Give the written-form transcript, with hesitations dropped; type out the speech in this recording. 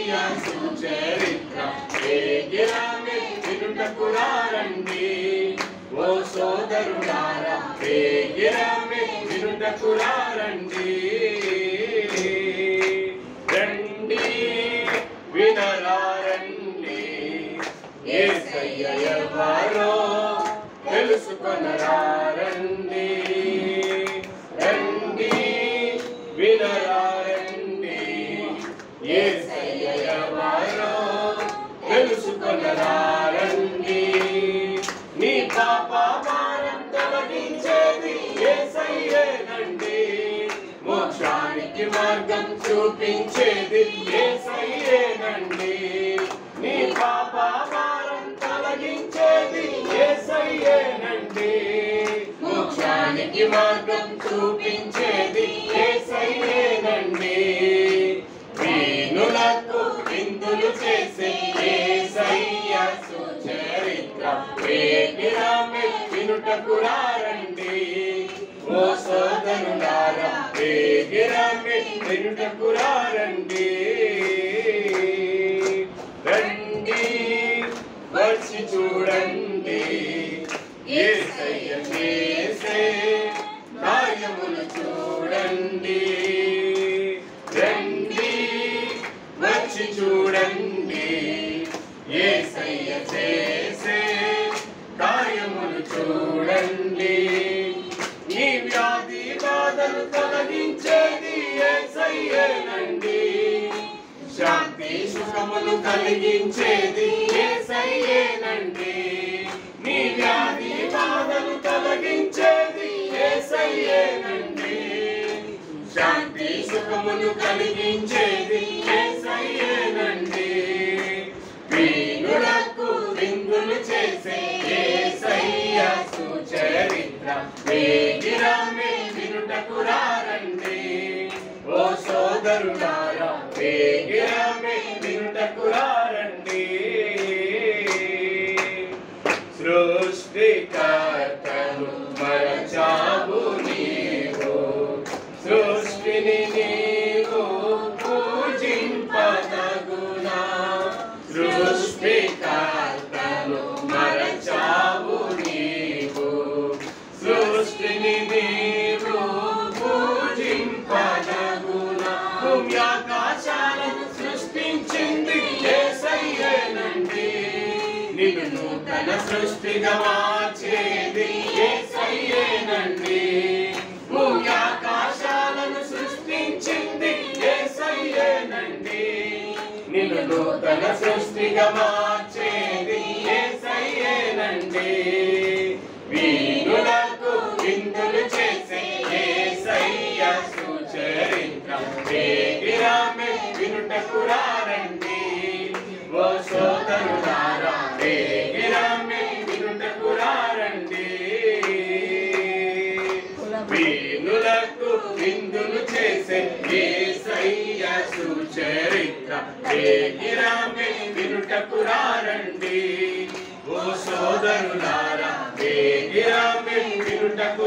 యేసయ్య సుచరిత్ర వేగిరమే వినుటకు రండి. ఓ సోదరులారా వేగిరమే వినుటకు రండి. రండి వినరా రండి, యేసయ్య ఎవరో తెలుసుకొనరా రండి. రండి వినరా రండి, యేసయ్య ఎవరో తెలుసుకొనరా రండి. నీ పాప భారం తొలగించేది యేసయ్యేనండి. మోక్షానికి మార్గం చూపించేది యేసయ్యేనండి. నీ పాప భారం తొలగించేది యేసయ్యేనండి. మోక్షానికి మార్గం చూపించేది యేసయ్యేనండి. వీణులకు విందులు చేసే యేసయ్య సుచరిత్ర వేగిరమే వినుటకు రండి. ఓ సోదరులారా వేగిరమే వినుటకు రండి. రండి వచ్చి చూడండి, యేసయ్య చేసే కార్యములు చూడండి. రండి వచ్చి చూడండి, యేసయ్య చేసే కార్యములు చూడండి. నీ వ్యాధి బాధలు తొలగించేది యేసయ్యేనండి. శాంతి సుఖములు కలిగించేది యేసయ్యేనండి. నీ వ్యాధి బాధలు తొలగించేది యేసయ్యేనండి. శాంతి సుఖములు కలిగించేది యేసయ్యేనండి. వీణులకు విందులు చేసే యేసయ్య సుచరిత్ర వేగిరమే వినుటకు రండి. ఓ సోదరులారా వేగిరమే వినుటకు రండి. సృష్టికర్తను మరచావు నీవు, సృష్టిని నీవు పూజింపదగునా. సృష్టికర్తను మరచావు నీవు, సృష్టిని నీవు పూజింపదగునా. భూమి ఆకాశాలను సృష్టించింది యేసయ్యేనండి. నిన్ను నూతన సృష్టిగా మార్చేది యేసయ్యేనండి. భూమి ఆకాశాలను సృష్టించింది యేసయ్యేనండి. నిన్ను నూతన సృష్టిగా మార్చేది యేసయ్యేనండి. వీణులకు విందులు చేసే యేసయ్య సుచరిత్ర వేగిరమే వినుటకు రండి. ఓ సోదరులారా వేగిరమే వినుటకు రండి. వీణులకు విందులు చేసే యేసయ్య సుచరిత్ర వేగిరమే వినుటకు రండి. ఓ సోదరులారా వేగిరమే వినుటకు